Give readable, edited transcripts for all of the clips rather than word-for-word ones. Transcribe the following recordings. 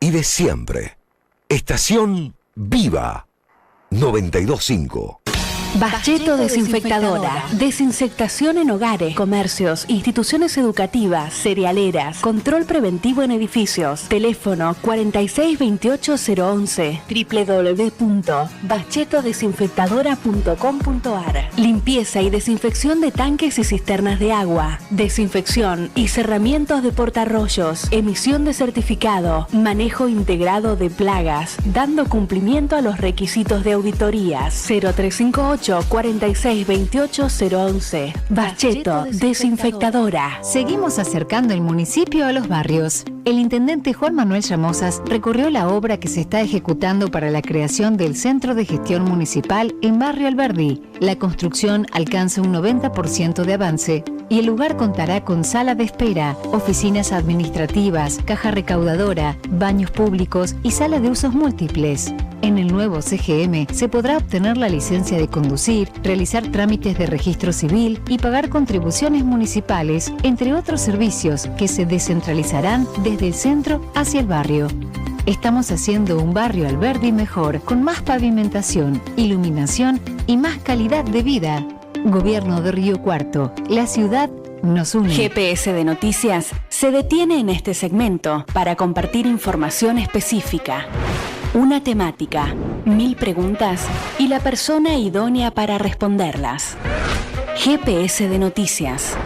y de siempre. Estación Viva 92.5. Bacheto Desinfectadora. Desinfectación en hogares, comercios, instituciones educativas, cerealeras, control preventivo en edificios. Teléfono 4628-011. www.bachetodesinfectadora.com.ar. Limpieza y desinfección de tanques y cisternas de agua. Desinfección y cerramientos de portarrollos. Emisión de certificado. Manejo integrado de plagas. Dando cumplimiento a los requisitos de auditorías. 0358 4628-011. Bacheto Desinfectadora. Seguimos acercando el municipio a los barrios. El intendente Juan Manuel Llamosas recorrió la obra que se está ejecutando para la creación del Centro de Gestión Municipal en Barrio Alberdi. La construcción alcanza un 90% de avance y el lugar contará con sala de espera, oficinas administrativas, caja recaudadora, baños públicos y sala de usos múltiples. En el nuevo CGM se podrá obtener la licencia de conducir, realizar trámites de registro civil y pagar contribuciones municipales, entre otros servicios que se descentralizarán desde el centro hacia el barrio. Estamos haciendo un barrio Alberdi mejor, con más pavimentación, iluminación y más calidad de vida. Gobierno de Río Cuarto, la ciudad nos une. GPS de Noticias se detiene en este segmento para compartir información específica. Una temática, 1000 preguntas y la persona idónea para responderlas. GPS de Noticias.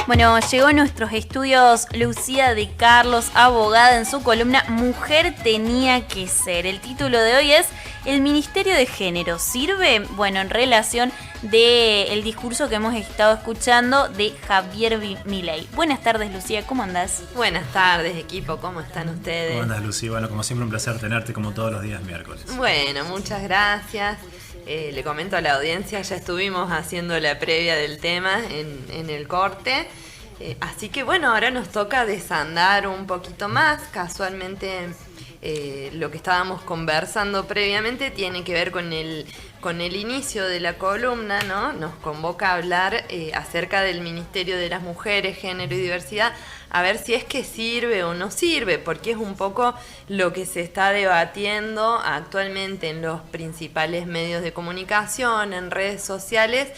Bueno, llegó a nuestros estudios Lucía de Carlos, abogada, en su columna Mujer tenía que ser. El título de hoy es ¿El Ministerio de Género sirve? Bueno, en relación del discurso que hemos estado escuchando de Javier Milei. Buenas tardes, Lucía, ¿cómo andás? Buenas tardes, equipo, ¿cómo están ustedes? ¿Cómo andás, Lucía? Bueno, como siempre, un placer tenerte como todos los días miércoles. Bueno, muchas gracias. Le comento a la audiencia, ya estuvimos haciendo la previa del tema en el corte. Así que bueno, ahora nos toca desandar un poquito más. Casualmente lo que estábamos conversando previamente tiene que ver con el inicio de la columna, ¿no? Nos convoca a hablar acerca del Ministerio de las Mujeres, Género y Diversidad, a ver si es que sirve o no sirve, porque es un poco lo que se está debatiendo actualmente en los principales medios de comunicación, en redes sociales,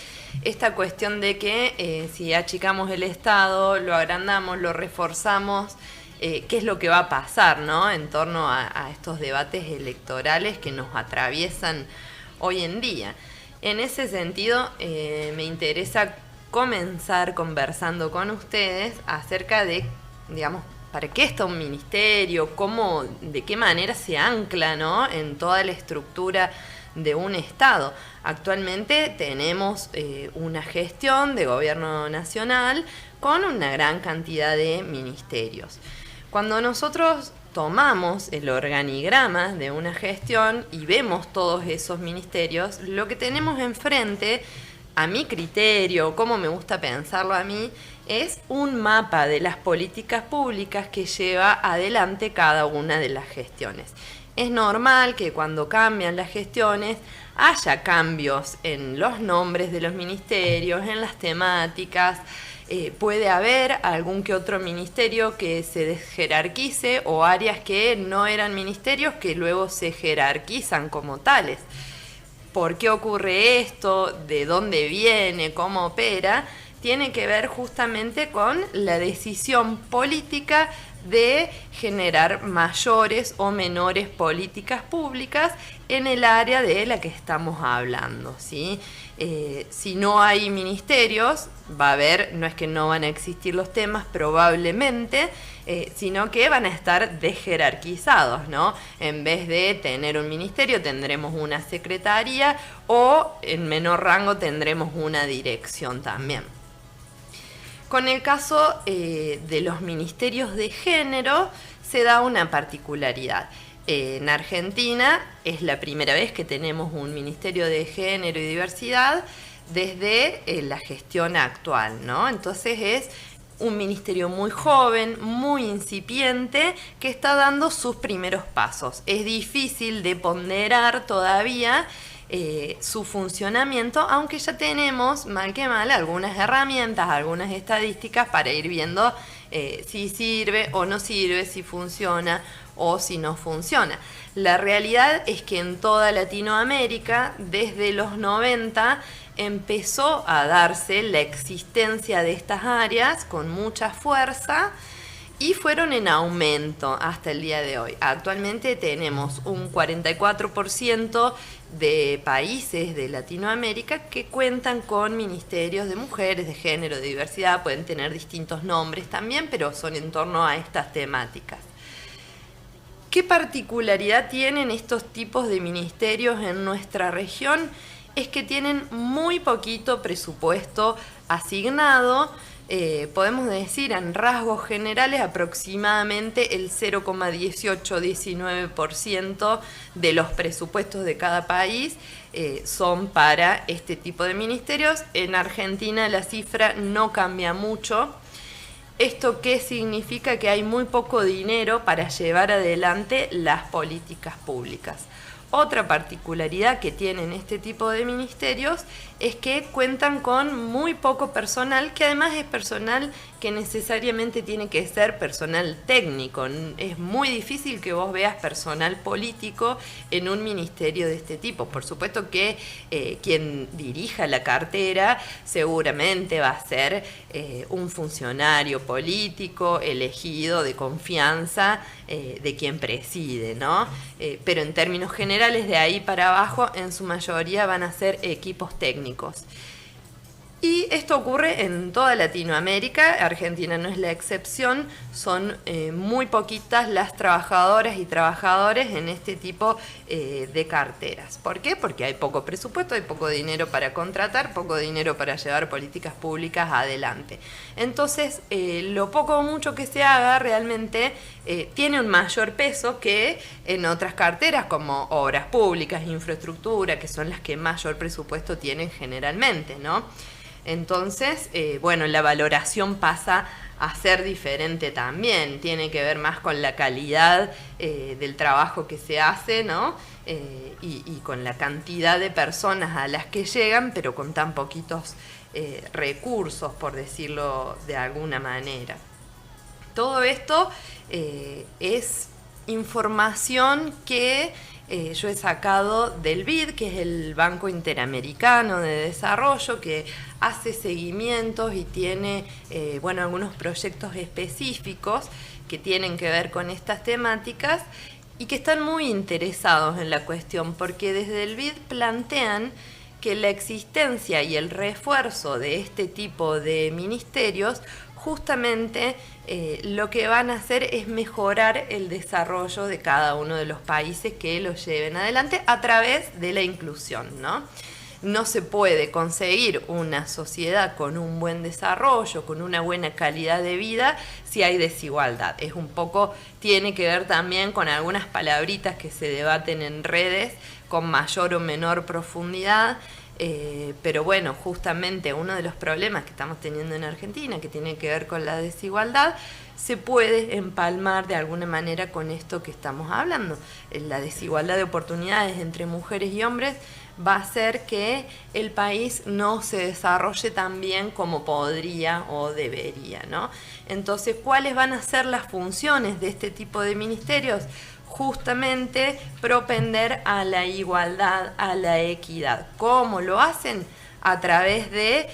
esta cuestión de que si achicamos el Estado, lo agrandamos, lo reforzamos, qué es lo que va a pasar, ¿no? En torno a estos debates electorales que nos atraviesan hoy en día. En ese sentido, me interesa comenzar conversando con ustedes acerca de, digamos, para qué está un ministerio, cómo, de qué manera se ancla, ¿no?, en toda la estructura de un Estado. Actualmente tenemos una gestión de gobierno nacional con una gran cantidad de ministerios. Cuando nosotros tomamos el organigrama de una gestión y vemos todos esos ministerios, lo que tenemos enfrente, a mi criterio, como me gusta pensarlo a mí, es un mapa de las políticas públicas que lleva adelante cada una de las gestiones. Es normal que cuando cambian las gestiones haya cambios en los nombres de los ministerios, en las temáticas. Puede haber algún que otro ministerio que se desjerarquice o áreas que no eran ministerios que luego se jerarquizan como tales. ¿Por qué ocurre esto? ¿De dónde viene? ¿Cómo opera? Tiene que ver justamente con la decisión política de generar mayores o menores políticas públicas en el área de la que estamos hablando, ¿sí? Si no hay ministerios, va a haber, no es que no van a existir los temas, probablemente, sino que van a estar desjerarquizados, ¿no? En vez de tener un ministerio, tendremos una secretaría o en menor rango tendremos una dirección también. Con el caso de los ministerios de género se da una particularidad. En Argentina es la primera vez que tenemos un Ministerio de Género y Diversidad desde la gestión actual, ¿no? Entonces es un ministerio muy joven, muy incipiente, que está dando sus primeros pasos. Es difícil de ponderar todavía su funcionamiento, aunque ya tenemos, mal que mal, algunas herramientas, algunas estadísticas para ir viendo si sirve o no sirve, si funciona o si no funciona. La realidad es que en toda Latinoamérica, desde los 90, empezó a darse la existencia de estas áreas con mucha fuerza y fueron en aumento hasta el día de hoy. Actualmente tenemos un 44% de países de Latinoamérica que cuentan con ministerios de mujeres, de género, de diversidad, pueden tener distintos nombres también, pero son en torno a estas temáticas. ¿Qué particularidad tienen estos tipos de ministerios en nuestra región? Es que tienen muy poquito presupuesto asignado. Podemos decir en rasgos generales aproximadamente el 0,18-19% de los presupuestos de cada país son para este tipo de ministerios. En Argentina la cifra no cambia mucho. ¿Esto qué significa? Que hay muy poco dinero para llevar adelante las políticas públicas. Otra particularidad que tienen este tipo de ministerios es que cuentan con muy poco personal, que además es personal que necesariamente tiene que ser personal técnico. Es muy difícil que vos veas personal político en un ministerio de este tipo. Por supuesto que quien dirija la cartera seguramente va a ser un funcionario político elegido de confianza de quien preside, ¿no? Pero en términos generales, de ahí para abajo, en su mayoría van a ser equipos técnicos. Y esto ocurre en toda Latinoamérica, Argentina no es la excepción, son muy poquitas las trabajadoras y trabajadores en este tipo de carteras. ¿Por qué? Porque hay poco presupuesto, hay poco dinero para contratar, poco dinero para llevar políticas públicas adelante. Entonces, lo poco o mucho que se haga realmente tiene un mayor peso que en otras carteras como obras públicas, infraestructura, que son las que mayor presupuesto tienen generalmente, ¿no? Entonces, bueno, la valoración pasa a ser diferente también, tiene que ver más con la calidad del trabajo que se hace, ¿no? Y con la cantidad de personas a las que llegan, pero con tan poquitos recursos, por decirlo de alguna manera. Todo esto es información que yo he sacado del BID, que es el Banco Interamericano de Desarrollo, que hace seguimientos y tiene bueno, algunos proyectos específicos que tienen que ver con estas temáticas y que están muy interesados en la cuestión, porque desde el BID plantean que la existencia y el refuerzo de este tipo de ministerios justamente lo que van a hacer es mejorar el desarrollo de cada uno de los países que los lleven adelante a través de la inclusión, ¿no? No se puede conseguir una sociedad con un buen desarrollo, con una buena calidad de vida, si hay desigualdad. Es un poco, tiene que ver también con algunas palabritas que se debaten en redes con mayor o menor profundidad. Pero bueno, justamente uno de los problemas que estamos teniendo en Argentina, que tiene que ver con la desigualdad, se puede empalmar de alguna manera con esto que estamos hablando. La desigualdad de oportunidades entre mujeres y hombres va a hacer que el país no se desarrolle tan bien como podría o debería, ¿no? Entonces, ¿cuáles van a ser las funciones de este tipo de ministerios? Justamente propender a la igualdad, a la equidad. ¿Cómo lo hacen? A través de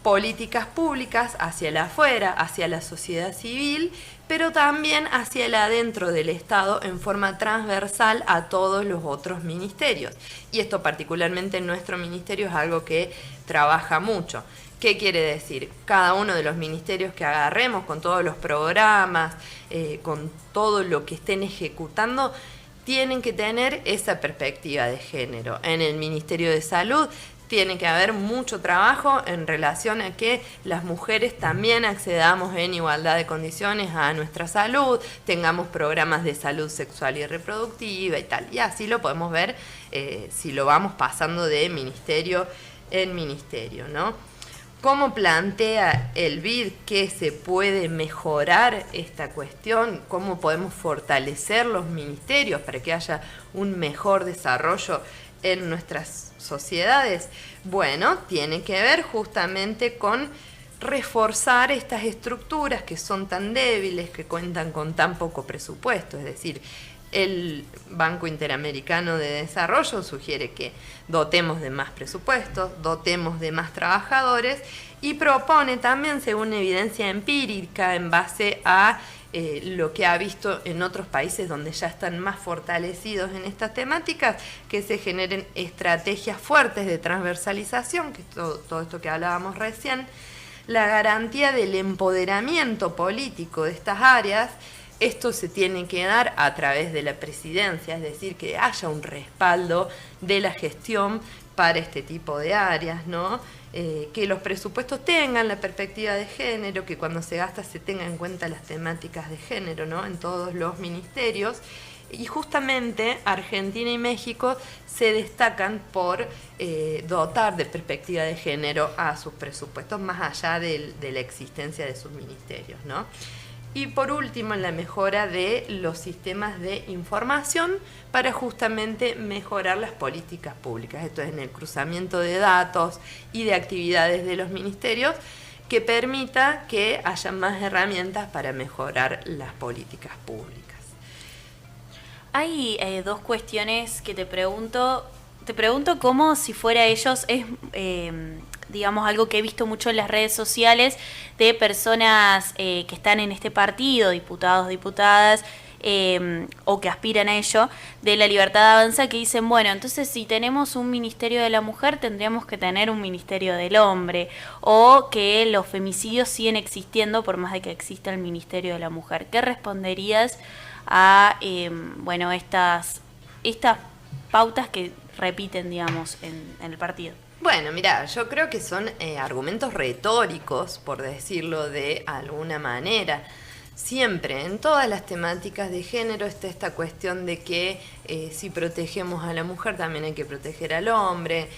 políticas públicas hacia el afuera, hacia la sociedad civil, pero también hacia el adentro del Estado en forma transversal a todos los otros ministerios. Y esto particularmente en nuestro ministerio es algo que trabaja mucho. ¿Qué quiere decir? Cada uno de los ministerios que agarremos, con todos los programas, con todo lo que estén ejecutando, tienen que tener esa perspectiva de género. En el Ministerio de Salud tiene que haber mucho trabajo en relación a que las mujeres también accedamos en igualdad de condiciones a nuestra salud, tengamos programas de salud sexual y reproductiva y tal. Y así lo podemos ver si lo vamos pasando de ministerio en ministerio, ¿no? ¿Cómo plantea el BID que se puede mejorar esta cuestión? ¿Cómo podemos fortalecer los ministerios para que haya un mejor desarrollo en nuestras sociedades? Bueno, tiene que ver justamente con reforzar estas estructuras que son tan débiles, que cuentan con tan poco presupuesto. Es decir, el Banco Interamericano de Desarrollo sugiere que dotemos de más presupuestos, dotemos de más trabajadores, y propone también, según evidencia empírica, en base a lo que ha visto en otros países donde ya están más fortalecidos en estas temáticas, que se generen estrategias fuertes de transversalización, que es todo esto que hablábamos recién, la garantía del empoderamiento político de estas áreas. Esto se tiene que dar a través de la presidencia, es decir, que haya un respaldo de la gestión para este tipo de áreas, ¿no? Que los presupuestos tengan la perspectiva de género, que cuando se gasta se tenga en cuenta las temáticas de género, ¿no? En todos los ministerios. Y justamente Argentina y México se destacan por dotar de perspectiva de género a sus presupuestos, más allá de la existencia de sus ministerios, ¿no? Y por último, en la mejora de los sistemas de información para justamente mejorar las políticas públicas. Esto es en el cruzamiento de datos y de actividades de los ministerios, que permita que haya más herramientas para mejorar las políticas públicas. Hay dos cuestiones que te pregunto como si fuera ellos, es digamos algo que he visto mucho en las redes sociales de personas que están en este partido, diputados, diputadas, o que aspiran a ello, de La Libertad Avanza, que dicen, bueno, entonces si tenemos un Ministerio de la Mujer, tendríamos que tener un Ministerio del Hombre, o que los femicidios siguen existiendo por más de que exista el Ministerio de la Mujer. ¿Qué responderías a bueno, estas pautas que repiten, digamos, en el partido? Bueno, mira, yo creo que son argumentos retóricos, por decirlo de alguna manera. Siempre, en todas las temáticas de género está esta cuestión de que si protegemos a la mujer también hay que proteger al hombre,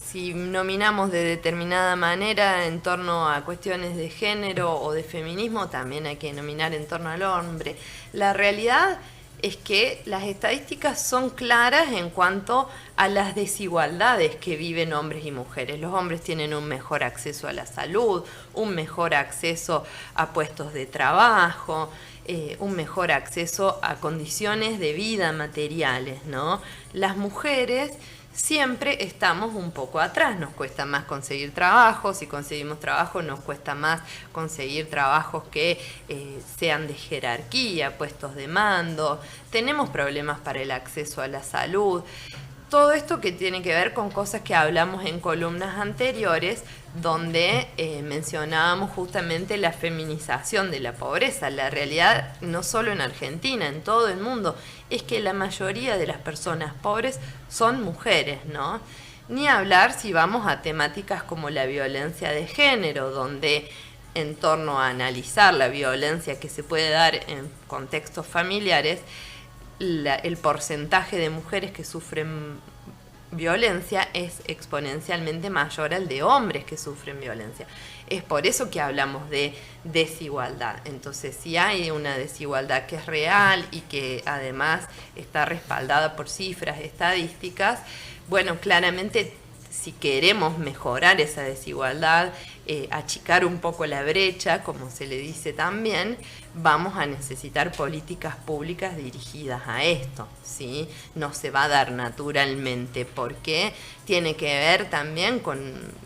si nominamos de determinada manera en torno a cuestiones de género o de feminismo también hay que nominar en torno al hombre. La realidad es que las estadísticas son claras en cuanto a las desigualdades que viven hombres y mujeres. Los hombres tienen un mejor acceso a la salud, un mejor acceso a puestos de trabajo, un mejor acceso a condiciones de vida materiales, ¿no? Las mujeres siempre estamos un poco atrás, nos cuesta más conseguir trabajo, si conseguimos trabajo nos cuesta más conseguir trabajos que sean de jerarquía, puestos de mando, tenemos problemas para el acceso a la salud. Todo esto que tiene que ver con cosas que hablamos en columnas anteriores, donde mencionábamos justamente la feminización de la pobreza. La realidad, no solo en Argentina, en todo el mundo, es que la mayoría de las personas pobres son mujeres, ¿no? Ni hablar si vamos a temáticas como la violencia de género, donde en torno a analizar la violencia que se puede dar en contextos familiares, el porcentaje de mujeres que sufren violencia es exponencialmente mayor al de hombres que sufren violencia. Es por eso que hablamos de desigualdad. Entonces, si hay una desigualdad que es real y que además está respaldada por cifras estadísticas, bueno, claramente si queremos mejorar esa desigualdad, achicar un poco la brecha, como se le dice también, vamos a necesitar políticas públicas dirigidas a esto, ¿sí? No se va a dar naturalmente, porque tiene que ver también con,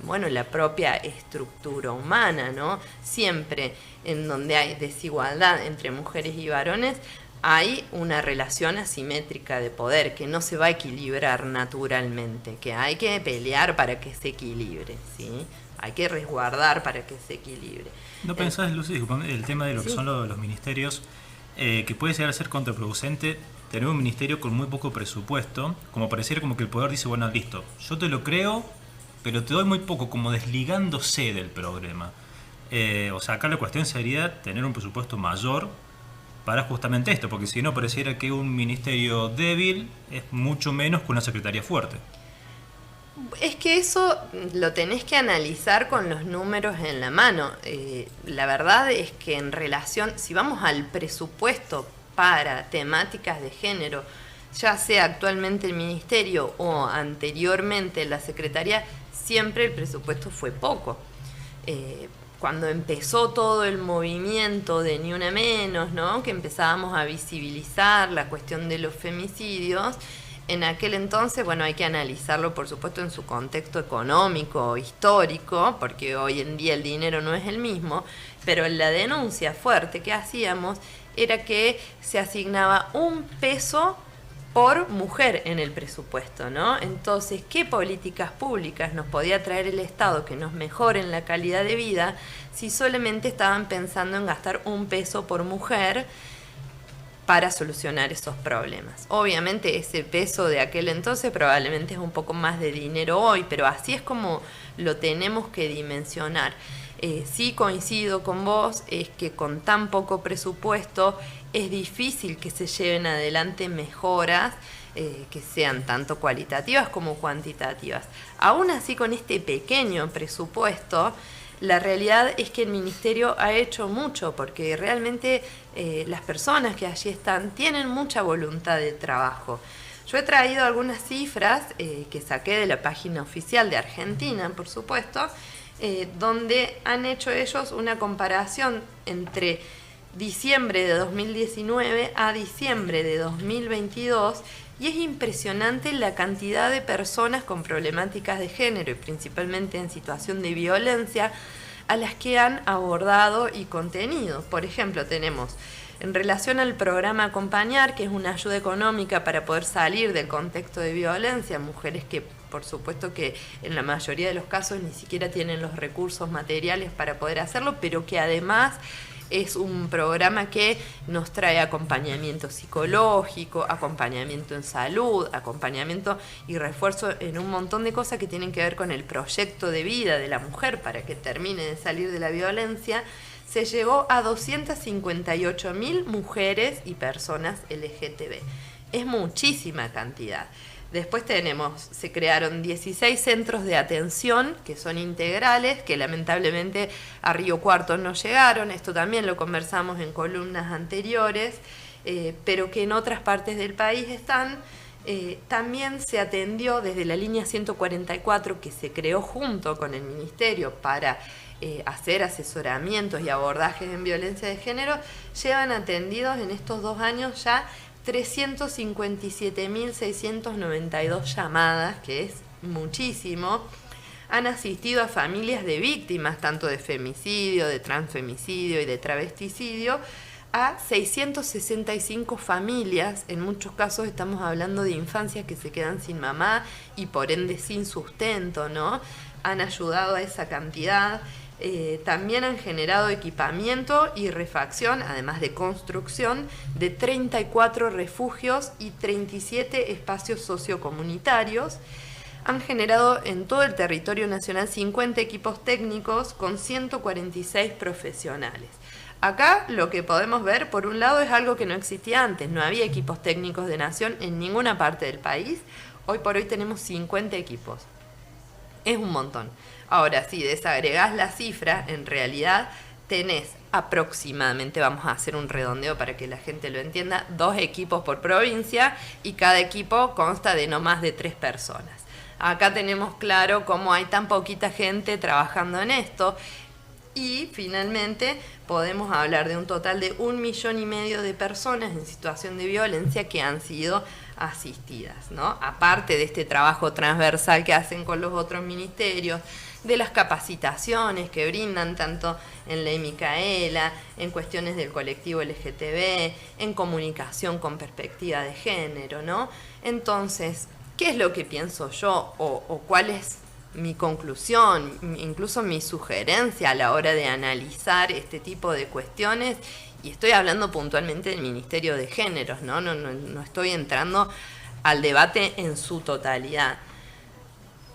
bueno, la propia estructura humana, ¿no? Siempre en donde hay desigualdad entre mujeres y varones, hay una relación asimétrica de poder que no se va a equilibrar naturalmente, que hay que pelear para que se equilibre, ¿sí? Hay que resguardar para que se equilibre. ¿No pensás, Lucy, disculpame, el tema de lo que son los ministerios, que puede llegar a ser contraproducente tener un ministerio con muy poco presupuesto, como pareciera como que el poder dice, bueno, listo, yo te lo creo, pero te doy muy poco, como desligándose del problema? O sea, acá la cuestión sería tener un presupuesto mayor para justamente esto, porque si no pareciera que un ministerio débil es mucho menos que una secretaría fuerte. Es que eso lo tenés que analizar con los números en la mano. La verdad es que en relación, si vamos al presupuesto para temáticas de género ya sea actualmente el Ministerio o anteriormente la Secretaría, siempre el presupuesto fue poco. Cuando empezó todo el movimiento de Ni Una Menos, ¿no?, que empezábamos a visibilizar la cuestión de los femicidios, en aquel entonces, bueno, hay que analizarlo por supuesto en su contexto económico, histórico, porque hoy en día el dinero no es el mismo, pero la denuncia fuerte que hacíamos era que se asignaba 1 peso por mujer en el presupuesto, ¿no? Entonces, ¿qué políticas públicas nos podía traer el Estado que nos mejoren la calidad de vida si solamente estaban pensando en gastar 1 peso por mujer para solucionar esos problemas? Obviamente ese peso de aquel entonces probablemente es un poco más de dinero hoy, pero así es como lo tenemos que dimensionar. Sí coincido con vos, es que con tan poco presupuesto es difícil que se lleven adelante mejoras que sean tanto cualitativas como cuantitativas. Aún así, con este pequeño presupuesto, la realidad es que el Ministerio ha hecho mucho, porque realmente las personas que allí están tienen mucha voluntad de trabajo. Yo he traído algunas cifras que saqué de la página oficial de Argentina, por supuesto, donde han hecho ellos una comparación entre diciembre de 2019 a diciembre de 2022, y es impresionante la cantidad de personas con problemáticas de género y principalmente en situación de violencia a las que han abordado y contenido. Por ejemplo, tenemos en relación al programa Acompañar, que es una ayuda económica para poder salir del contexto de violencia, mujeres que por supuesto que en la mayoría de los casos ni siquiera tienen los recursos materiales para poder hacerlo, pero que además es un programa que nos trae acompañamiento psicológico, acompañamiento en salud, acompañamiento y refuerzo en un montón de cosas que tienen que ver con el proyecto de vida de la mujer para que termine de salir de la violencia. Se llegó a 258.000 mujeres y personas LGTB. Es muchísima cantidad. Después se crearon 16 centros de atención que son integrales, que lamentablemente a Río Cuarto no llegaron. Esto también lo conversamos en columnas anteriores, pero que en otras partes del país están. También se atendió desde la línea 144, que se creó junto con el Ministerio para hacer asesoramientos y abordajes en violencia de género. Llevan atendidos en estos 2 años ya 357.692 llamadas, que es muchísimo. Han asistido a familias de víctimas, tanto de femicidio, de transfemicidio y de travesticidio, a 665 familias. En muchos casos estamos hablando de infancias que se quedan sin mamá y por ende sin sustento, ¿no? Han ayudado a esa cantidad. También han generado equipamiento y refacción, además de construcción, de 34 refugios y 37 espacios sociocomunitarios. Han generado en todo el territorio nacional 50 equipos técnicos con 146 profesionales. Acá lo que podemos ver, por un lado, es algo que no existía antes. No había equipos técnicos de Nación en ninguna parte del país. Hoy por hoy tenemos 50 equipos. Es un montón. Ahora, si desagregás la cifra, en realidad tenés aproximadamente, vamos a hacer un redondeo para que la gente lo entienda, 2 equipos por provincia y cada equipo consta de no más de 3 personas. Acá tenemos claro cómo hay tan poquita gente trabajando en esto. Y finalmente podemos hablar de un total de 1,5 millones de personas en situación de violencia que han sido asistidas, ¿no? Aparte de este trabajo transversal que hacen con los otros ministerios, de las capacitaciones que brindan tanto en Ley Micaela, en cuestiones del colectivo LGTB, en comunicación con perspectiva de género, ¿no? Entonces, ¿qué es lo que pienso yo o cuál es mi conclusión, incluso mi sugerencia a la hora de analizar este tipo de cuestiones? Y estoy hablando puntualmente del Ministerio de Géneros, ¿no? No estoy entrando al debate en su totalidad.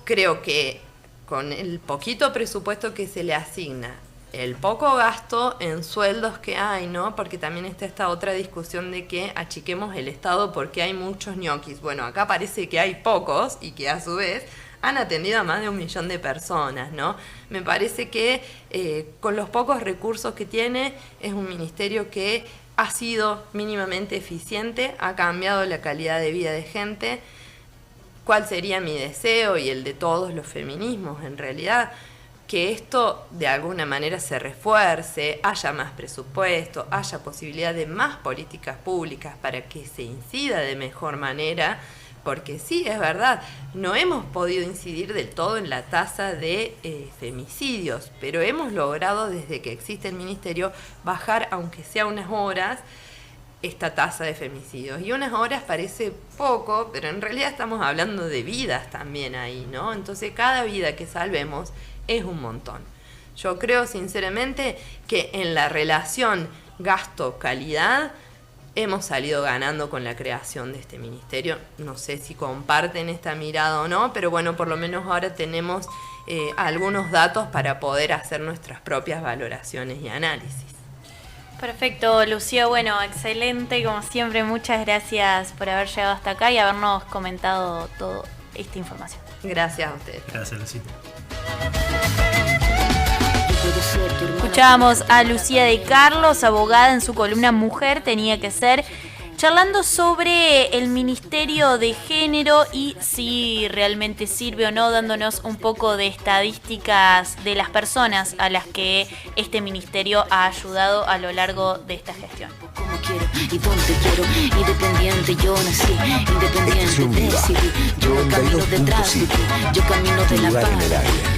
Creo que con el poquito presupuesto que se le asigna, el poco gasto en sueldos que hay, ¿no? Porque también está esta otra discusión de que achiquemos el Estado porque hay muchos ñoquis. Bueno, acá parece que hay pocos y que a su vez han atendido a más de 1 millón de personas, ¿no? Me parece que con los pocos recursos que tiene, es un ministerio que ha sido mínimamente eficiente, ha cambiado la calidad de vida de gente. ¿Cuál sería mi deseo y el de todos los feminismos en realidad? Que esto de alguna manera se refuerce, haya más presupuesto, haya posibilidad de más políticas públicas para que se incida de mejor manera, porque sí, es verdad, no hemos podido incidir del todo en la tasa de femicidios, pero hemos logrado desde que existe el ministerio bajar, aunque sea unas horas, esta tasa de femicidios. Y unas horas parece poco, pero en realidad estamos hablando de vidas también ahí, ¿no? Entonces cada vida que salvemos es un montón. Yo creo sinceramente que en la relación gasto-calidad hemos salido ganando con la creación de este ministerio. No sé si comparten esta mirada o no, pero bueno, por lo menos ahora tenemos algunos datos para poder hacer nuestras propias valoraciones y análisis. Perfecto, Lucía. Bueno, excelente. Como siempre, muchas gracias por haber llegado hasta acá y habernos comentado toda esta información. Gracias a ustedes. Gracias, Lucía. Escuchábamos a Lucía de Carlos, abogada, en su columna Mujer tenía que ser, charlando sobre el Ministerio de Género y si realmente sirve o no, dándonos un poco de estadísticas de las personas a las que este ministerio ha ayudado a lo largo de esta gestión. Como quiero y donde quiero, independiente yo nací, independiente decidí, yo no camino detrás de ti, yo camino de la paz.